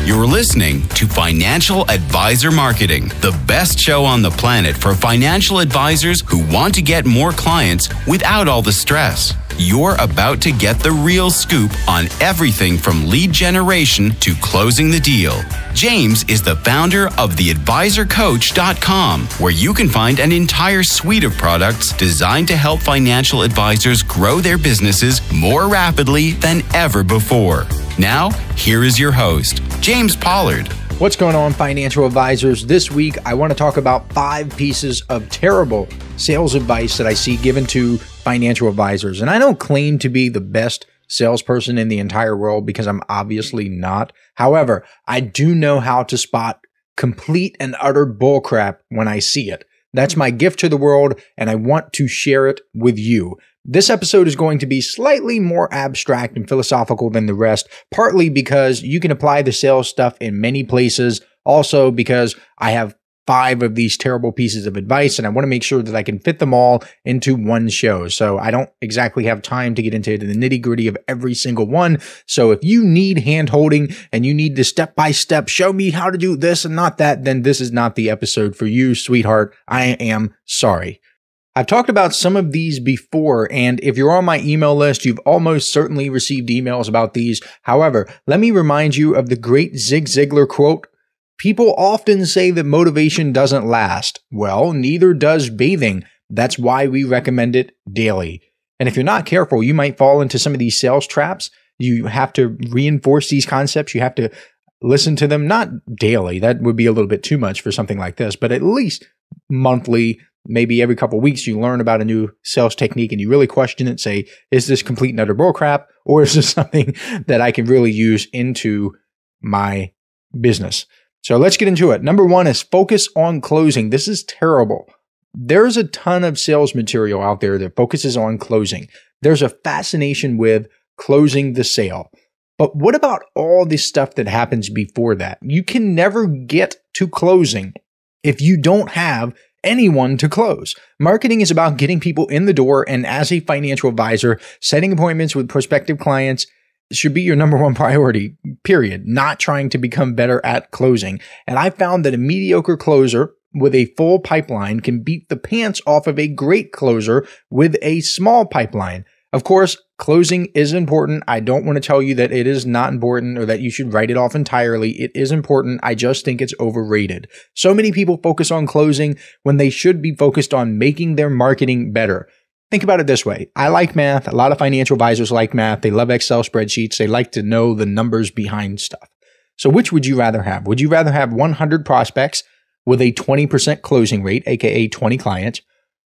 You're listening to Financial Advisor Marketing, the best show on the planet for financial advisors who want to get more clients without all the stress. You're about to get the real scoop on everything from lead generation to closing the deal. James is the founder of theadvisorcoach.com, where you can find an entire suite of products designed to help financial advisors grow their businesses more rapidly than ever before. Now, here is your host, James Pollard. What's going on, financial advisors? This week, I want to talk about 5 pieces of terrible sales advice that I see given to financial advisors. And I don't claim to be the best salesperson in the entire world because I'm obviously not. However, I do know how to spot complete and utter bullcrap when I see it. That's my gift to the world, and I want to share it with you. This episode is going to be slightly more abstract and philosophical than the rest, partly because you can apply the sales stuff in many places, also because I have 5 of these terrible pieces of advice, and I want to make sure that I can fit them all into one show. So I don't exactly have time to get into the nitty-gritty of every single one. So if you need hand-holding and you need to step-by-step show me how to do this and not that, then this is not the episode for you, sweetheart. I am sorry. I've talked about some of these before, and if you're on my email list, you've almost certainly received emails about these. However, let me remind you of the great Zig Ziglar quote, "People often say that motivation doesn't last. Well, neither does bathing. That's why we recommend it daily." And if you're not careful, you might fall into some of these sales traps. You have to reinforce these concepts. You have to listen to them, not daily. That would be a little bit too much for something like this, but at least monthly. Maybe every couple of weeks you learn about a new sales technique and you really question it, say, is this complete and utter bullcrap, or is this something that I can really use into my business? So let's get into it. Number 1 is focus on closing. This is terrible. There's a ton of sales material out there that focuses on closing. There's a fascination with closing the sale. But what about all this stuff that happens before that? You can never get to closing if you don't have anyone to close. Marketing is about getting people in the door, and as a financial advisor, setting appointments with prospective clients should be your number 1 priority, period. Not trying to become better at closing. And I found that a mediocre closer with a full pipeline can beat the pants off of a great closer with a small pipeline. Of course, closing is important. I don't want to tell you that it is not important or that you should write it off entirely. It is important. I just think it's overrated. So many people focus on closing when they should be focused on making their marketing better. Think about it this way. I like math. A lot of financial advisors like math. They love Excel spreadsheets. They like to know the numbers behind stuff. So which would you rather have? Would you rather have 100 prospects with a 20% closing rate, aka 20 clients?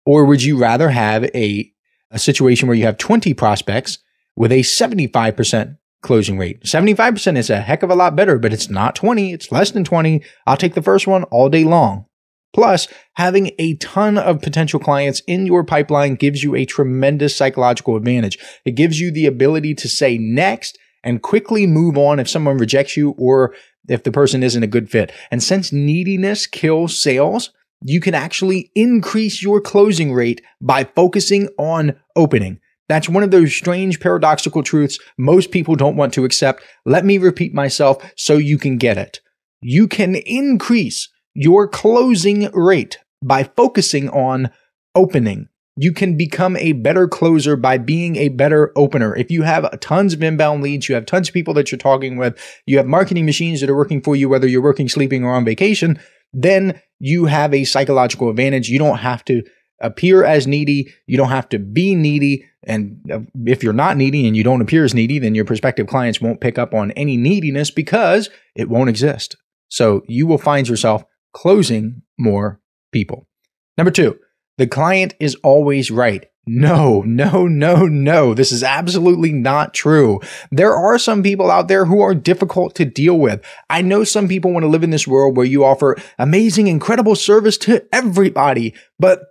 Or would you rather have a situation where you have 20 prospects with a 75% closing rate? 75% is a heck of a lot better, but it's not 20. It's less than 20. I'll take the first one all day long. Plus, having a ton of potential clients in your pipeline gives you a tremendous psychological advantage. It gives you the ability to say next and quickly move on if someone rejects you or if the person isn't a good fit. And since neediness kills sales, you can actually increase your closing rate by focusing on opening. That's one of those strange paradoxical truths most people don't want to accept. Let me repeat myself so you can get it. You can increase your closing rate by focusing on opening. You can become a better closer by being a better opener. If you have tons of inbound leads, you have tons of people that you're talking with, you have marketing machines that are working for you, whether you're working, sleeping, or on vacation, then you have a psychological advantage. You don't have to appear as needy. You don't have to be needy. And if you're not needy and you don't appear as needy, then your prospective clients won't pick up on any neediness because it won't exist. So you will find yourself closing more people. Number 2, the client is always right. No. This is absolutely not true. There are some people out there who are difficult to deal with. I know some people want to live in this world where you offer amazing, incredible service to everybody. But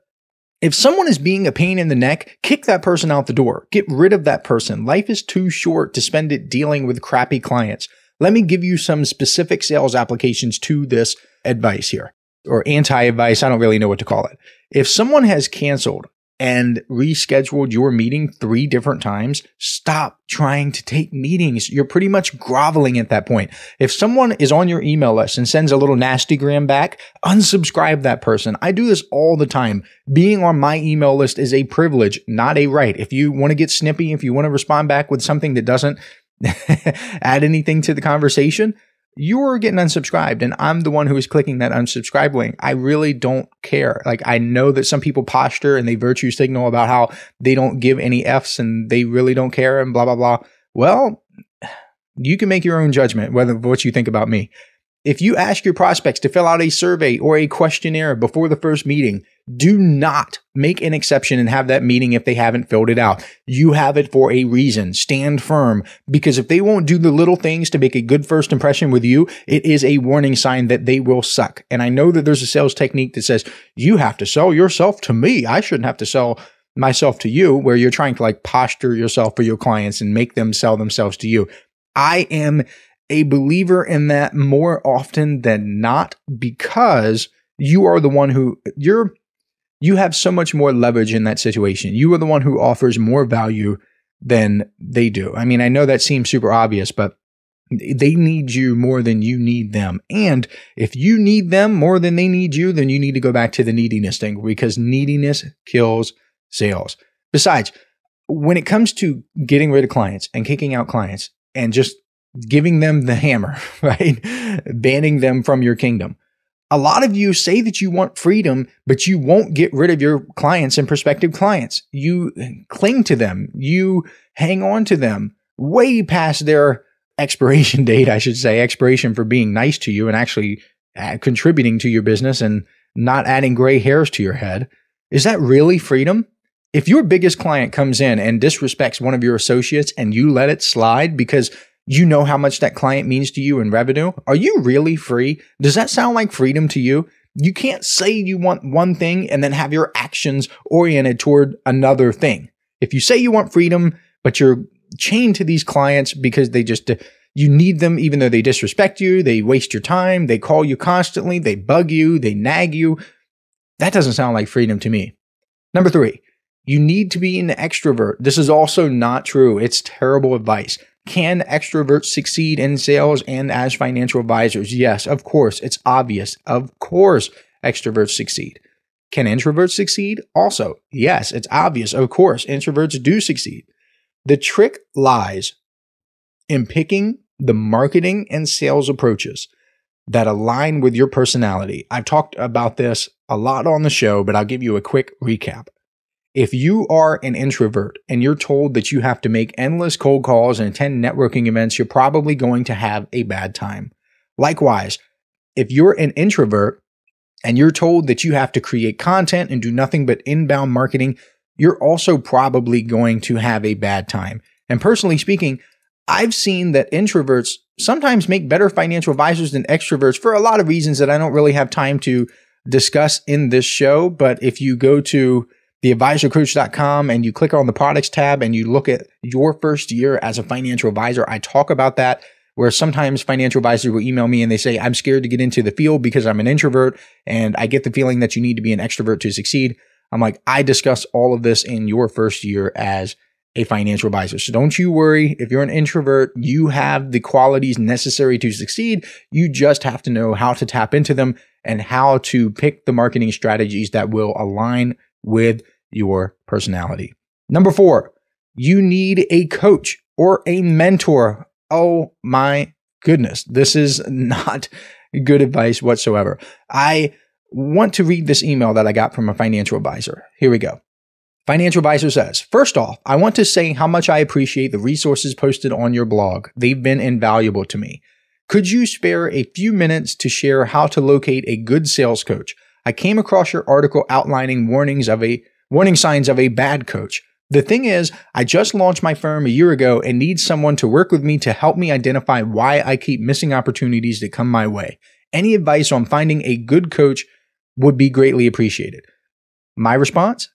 if someone is being a pain in the neck, kick that person out the door. Get rid of that person. Life is too short to spend it dealing with crappy clients. Let me give you some specific sales applications to this advice here, or anti-advice. I don't really know what to call it. If someone has canceled and rescheduled your meeting 3 different times, stop trying to take meetings. You're pretty much groveling at that point. If someone is on your email list and sends a little nastygram back, unsubscribe that person. I do this all the time. Being on my email list is a privilege, not a right. If you want to get snippy, if you want to respond back with something that doesn't add anything to the conversation, you're getting unsubscribed, and I'm the one who is clicking that unsubscribe link. I really don't care. Like, I know that some people posture and they virtue signal about how they don't give any Fs and they really don't care and blah, blah, blah. Well, you can make your own judgment whether what you think about me. If you ask your prospects to fill out a survey or a questionnaire before the first meeting, do not make an exception and have that meeting if they haven't filled it out. You have it for a reason. Stand firm, because if they won't do the little things to make a good first impression with you, it is a warning sign that they will suck. And I know that there's a sales technique that says, you have to sell yourself to me. I shouldn't have to sell myself to you, where you're trying to like posture yourself for your clients and make them sell themselves to you. I am a believer in that more often than not, because you are the one who you have so much more leverage in that situation. You are the one who offers more value than they do. I mean, I know that seems super obvious, but they need you more than you need them. And if you need them more than they need you, then you need to go back to the neediness thing, because neediness kills sales. Besides, when it comes to getting rid of clients and kicking out clients and just giving them the hammer, right? Banning them from your kingdom. A lot of you say that you want freedom, but you won't get rid of your clients and prospective clients. You cling to them. You hang on to them way past their expiration date, I should say, expiration for being nice to you and actually contributing to your business and not adding gray hairs to your head. Is that really freedom? If your biggest client comes in and disrespects one of your associates and you let it slide because you know how much that client means to you in revenue, are you really free? Does that sound like freedom to you? You can't say you want one thing and then have your actions oriented toward another thing. If you say you want freedom, but you're chained to these clients because you need them even though they disrespect you, they waste your time, they call you constantly, they bug you, they nag you, that doesn't sound like freedom to me. Number 3, you need to be an extrovert. This is also not true. It's terrible advice. Can extroverts succeed in sales and as financial advisors? Yes, of course. It's obvious. Of course, extroverts succeed. Can introverts succeed? Also, yes, it's obvious. Of course, introverts do succeed. The trick lies in picking the marketing and sales approaches that align with your personality. I've talked about this a lot on the show, but I'll give you a quick recap. If you are an introvert and you're told that you have to make endless cold calls and attend networking events, you're probably going to have a bad time. Likewise, if you're an introvert and you're told that you have to create content and do nothing but inbound marketing, you're also probably going to have a bad time. And personally speaking, I've seen that introverts sometimes make better financial advisors than extroverts for a lot of reasons that I don't really have time to discuss in this show. But if you go to theadvisorcoach.com and you click on the products tab and you look at your first year as a financial advisor, I talk about that, where sometimes financial advisors will email me and they say, I'm scared to get into the field because I'm an introvert and I get the feeling that you need to be an extrovert to succeed. I'm like, I discuss all of this in your first year as a financial advisor. So don't you worry. If you're an introvert, you have the qualities necessary to succeed. You just have to know how to tap into them and how to pick the marketing strategies that will align with your personality. Number 4, you need a coach or a mentor. Oh my goodness. This is not good advice whatsoever. I want to read this email that I got from a financial advisor. Here we go. Financial advisor says, first off, I want to say how much I appreciate the resources posted on your blog. They've been invaluable to me. Could you spare a few minutes to share how to locate a good sales coach? I came across your article outlining warning signs of a bad coach. The thing is, I just launched my firm a year ago and need someone to work with me to help me identify why I keep missing opportunities that come my way. Any advice on finding a good coach would be greatly appreciated. My response?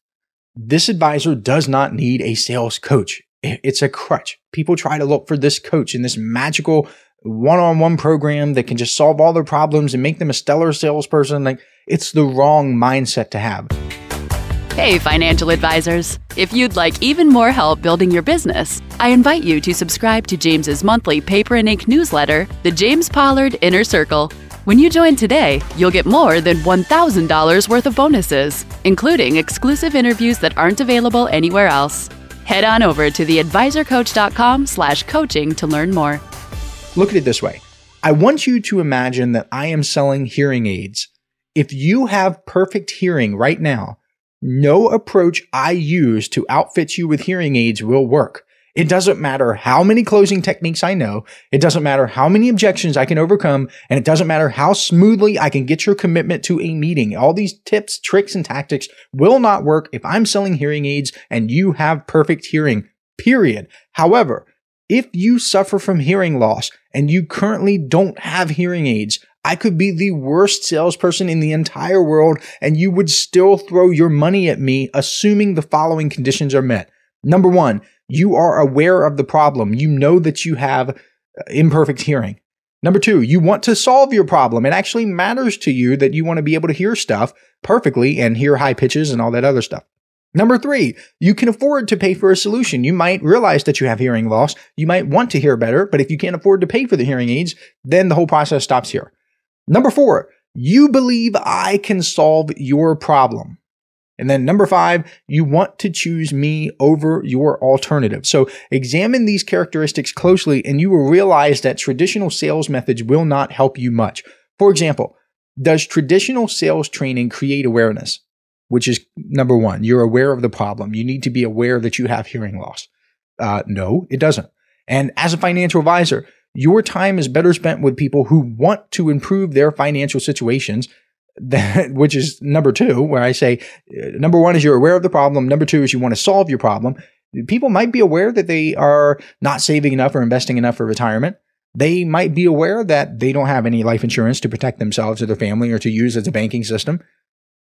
This advisor does not need a sales coach. It's a crutch. People try to look for this coach in this magical one-on-one program that can just solve all their problems and make them a stellar salesperson. Like, it's the wrong mindset to have. Hey, financial advisors. If you'd like even more help building your business, I invite you to subscribe to James's monthly paper and ink newsletter, The James Pollard Inner Circle. When you join today, you'll get more than $1,000 worth of bonuses, including exclusive interviews that aren't available anywhere else. Head on over to theadvisorcoach.com/coaching to learn more. Look at it this way. I want you to imagine that I am selling hearing aids. If you have perfect hearing right now, no approach I use to outfit you with hearing aids will work. It doesn't matter how many closing techniques I know. It doesn't matter how many objections I can overcome. And it doesn't matter how smoothly I can get your commitment to a meeting. All these tips, tricks, and tactics will not work if I'm selling hearing aids and you have perfect hearing, period. However, if you suffer from hearing loss and you currently don't have hearing aids, I could be the worst salesperson in the entire world and you would still throw your money at me, assuming the following conditions are met. Number one, you are aware of the problem. You know that you have imperfect hearing. Number two, you want to solve your problem. It actually matters to you that you want to be able to hear stuff perfectly and hear high pitches and all that other stuff. Number three, you can afford to pay for a solution. You might realize that you have hearing loss. You might want to hear better, but if you can't afford to pay for the hearing aids, then the whole process stops here. Number four, you believe I can solve your problem. And then number five, you want to choose me over your alternative. So examine these characteristics closely and you will realize that traditional sales methods will not help you much. For example, does traditional sales training create awareness? Which is number one, you're aware of the problem. You need to be aware that you have hearing loss. No, it doesn't. And as a financial advisor, your time is better spent with people who want to improve their financial situations, which is number two, where I say, number one is you're aware of the problem. Number two is you want to solve your problem. People might be aware that they are not saving enough or investing enough for retirement. They might be aware that they don't have any life insurance to protect themselves or their family or to use as a banking system.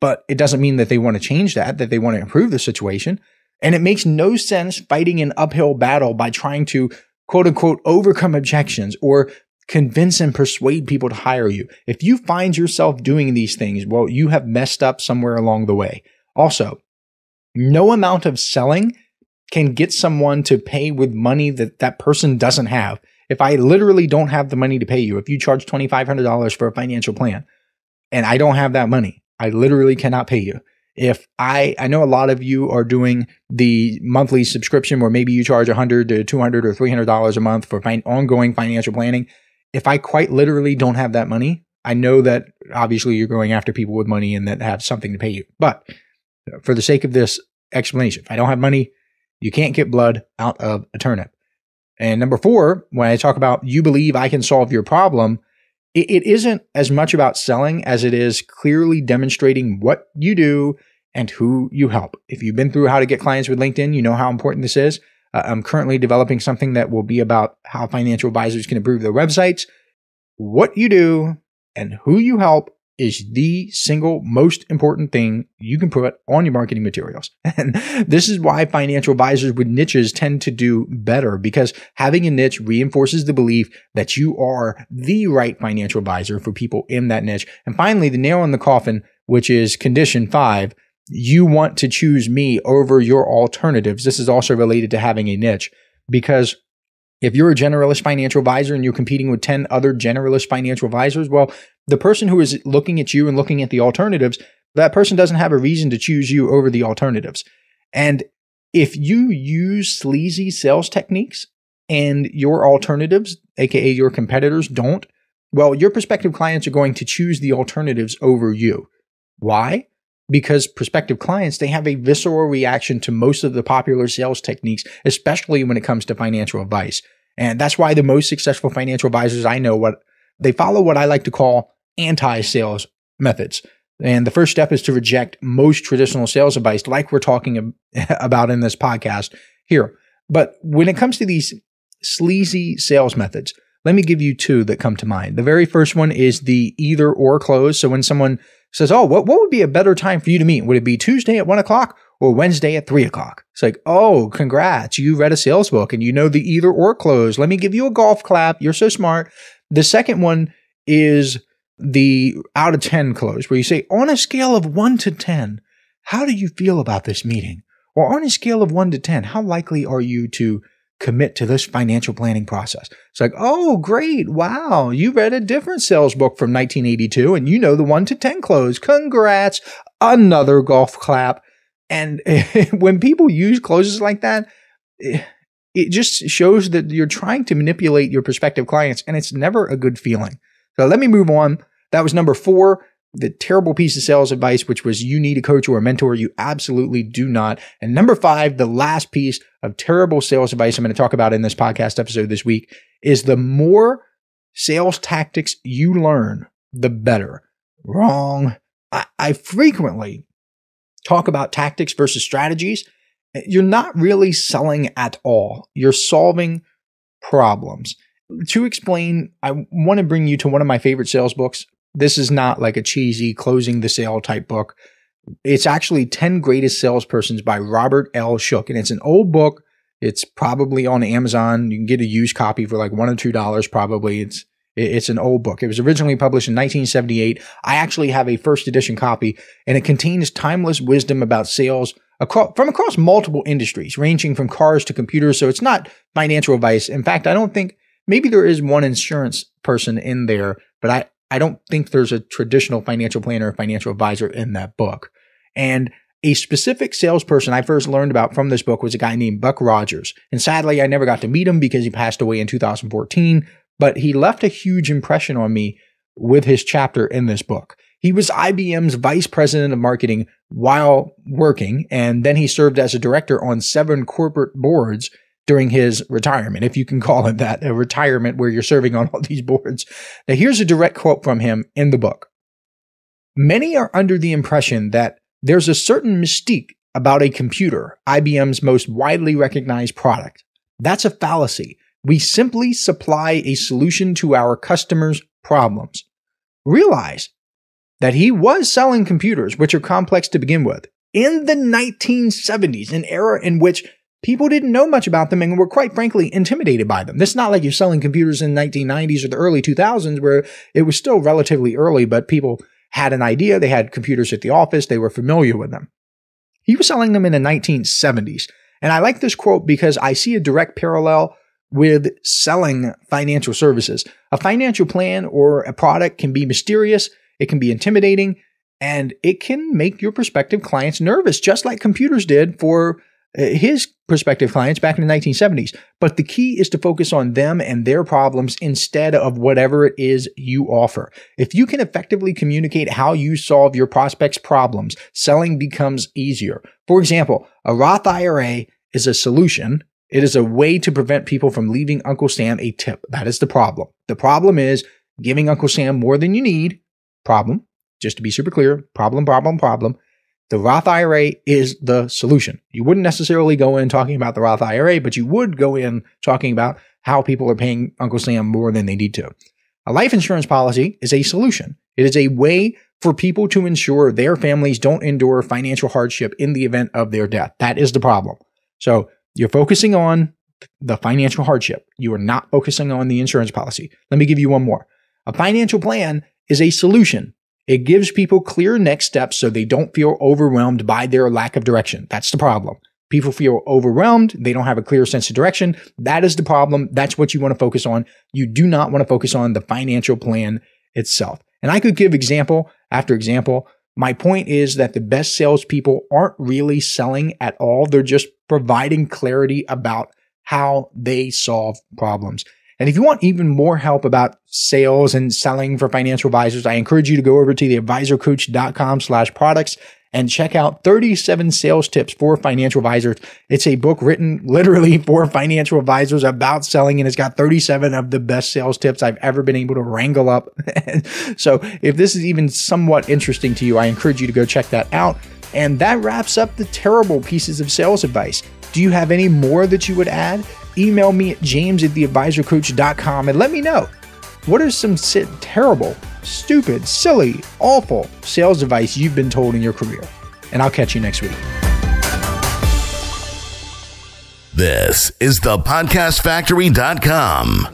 But it doesn't mean that they want to change that they want to improve the situation. And it makes no sense fighting an uphill battle by trying to, quote unquote, overcome objections or convince and persuade people to hire you. If you find yourself doing these things, well, you have messed up somewhere along the way. Also, no amount of selling can get someone to pay with money that that person doesn't have. If I literally don't have the money to pay you, if you charge $2,500 for a financial plan and I don't have that money, I literally cannot pay you. If I know a lot of you are doing the monthly subscription where maybe you charge $100 to $200 or $300 a month for ongoing financial planning. If I quite literally don't have that money, I know that obviously you're going after people with money and that have something to pay you. But for the sake of this explanation, if I don't have money, you can't get blood out of a turnip. And number four, when I talk about you believe I can solve your problem, it isn't as much about selling as it is clearly demonstrating what you do and who you help. If you've been through how to get clients with LinkedIn, you know how important this is. I'm currently developing something that will be about how financial advisors can improve their websites. What you do and who you help is the single most important thing you can put on your marketing materials. And this is why financial advisors with niches tend to do better, because having a niche reinforces the belief that you are the right financial advisor for people in that niche. And finally, the nail in the coffin, which is condition 5, you want to choose me over your alternatives. This is also related to having a niche, because if you're a generalist financial advisor and you're competing with 10 other generalist financial advisors, well, the person who is looking at you and looking at the alternatives, that person doesn't have a reason to choose you over the alternatives. And if you use sleazy sales techniques and your alternatives, aka your competitors, don't, well, your prospective clients are going to choose the alternatives over you. Why? Because prospective clients, they have a visceral reaction to most of the popular sales techniques, especially when it comes to financial advice. And that's why the most successful financial advisors I know, they follow what I like to call anti-sales methods. And the first step is to reject most traditional sales advice, like we're talking about in this podcast here. But when it comes to these sleazy sales methods, let me give you 2 that come to mind. The very first one is the either or close. So when someone says, oh, what would be a better time for you to meet? Would it be Tuesday at 1 o'clock or Wednesday at 3 o'clock? It's like, oh, congrats. You read a sales book and you know the either or close. Let me give you a golf clap. You're so smart. The second one is the out of 10 close, where you say, on a scale of 1 to 10, how do you feel about this meeting? Or on a scale of 1 to 10, how likely are you to commit to this financial planning process? It's like, oh, great. Wow. You read a different sales book from 1982 and you know the 1 to 10 close. Congrats. Another golf clap. And when people use closes like that, it just shows that you're trying to manipulate your prospective clients, and it's never a good feeling. So let me move on. That was number 4, the terrible piece of sales advice, which was you need a coach or a mentor. You absolutely do not. And number 5, the last piece of terrible sales advice I'm going to talk about in this podcast episode this week is the more sales tactics you learn, the better. Wrong. I frequently talk about tactics versus strategies. You're not really selling at all. You're solving problems. To explain, I want to bring you to one of my favorite sales books. This is not like a cheesy closing the sale type book. It's actually 10 Greatest Salespersons by Robert L. Shook. And it's an old book. It's probably on Amazon. You can get a used copy for like $1 or $2 probably. It's an old book. It was originally published in 1978. I actually have a first edition copy, and it contains timeless wisdom about sales from across multiple industries, ranging from cars to computers. So it's not financial advice. In fact, I don't think, maybe there is one insurance person in there, but I don't think there's a traditional financial planner or financial advisor in that book. And a specific salesperson I first learned about from this book was a guy named Buck Rogers. And sadly, I never got to meet him because he passed away in 2014, but he left a huge impression on me with his chapter in this book. He was IBM's vice president of marketing while working, and then he served as a director on 7 corporate boards during his retirement, if you can call it that, a retirement where you're serving on all these boards. Now, here's a direct quote from him in the book. Many are under the impression that there's a certain mystique about a computer, IBM's most widely recognized product. That's a fallacy. We simply supply a solution to our customers' problems. Realize that he was selling computers, which are complex to begin with, in the 1970s, an era in which people didn't know much about them and were quite frankly intimidated by them. This is not like you're selling computers in the 1990s or the early 2000s where it was still relatively early, but people had an idea. They had computers at the office. They were familiar with them. He was selling them in the 1970s. And I like this quote because I see a direct parallel with selling financial services. A financial plan or a product can be mysterious, it can be intimidating, and it can make your prospective clients nervous, just like computers did for his prospective clients back in the 1970s. But the key is to focus on them and their problems instead of whatever it is you offer. If you can effectively communicate how you solve your prospects' problems, selling becomes easier. For example, a Roth IRA is a solution. It is a way to prevent people from leaving Uncle Sam a tip. That is the problem. The problem is giving Uncle Sam more than you need. Problem. Just to be super clear, problem. The Roth IRA is the solution. You wouldn't necessarily go in talking about the Roth IRA, but you would go in talking about how people are paying Uncle Sam more than they need to. A life insurance policy is a solution. It is a way for people to ensure their families don't endure financial hardship in the event of their death. That is the problem. So you're focusing on the financial hardship. You are not focusing on the insurance policy. Let me give you one more. A financial plan is a solution. It gives people clear next steps so they don't feel overwhelmed by their lack of direction. That's the problem. People feel overwhelmed. They don't have a clear sense of direction. That is the problem. That's what you want to focus on. You do not want to focus on the financial plan itself. And I could give example after example. My point is that the best salespeople aren't really selling at all. They're just providing clarity about how they solve problems. And if you want even more help about sales and selling for financial advisors, I encourage you to go over to theadvisorcoach.com/products and check out 37 sales tips for financial advisors. It's a book written literally for financial advisors about selling, and it's got 37 of the best sales tips I've ever been able to wrangle up. So if this is even somewhat interesting to you, I encourage you to go check that out. And that wraps up the terrible pieces of sales advice. Do you have any more that you would add? Email me at james@theadvisorcoach.com and let me know. What are some terrible, stupid, silly, awful sales advice you've been told in your career? And I'll catch you next week. This is thepodcastfactory.com.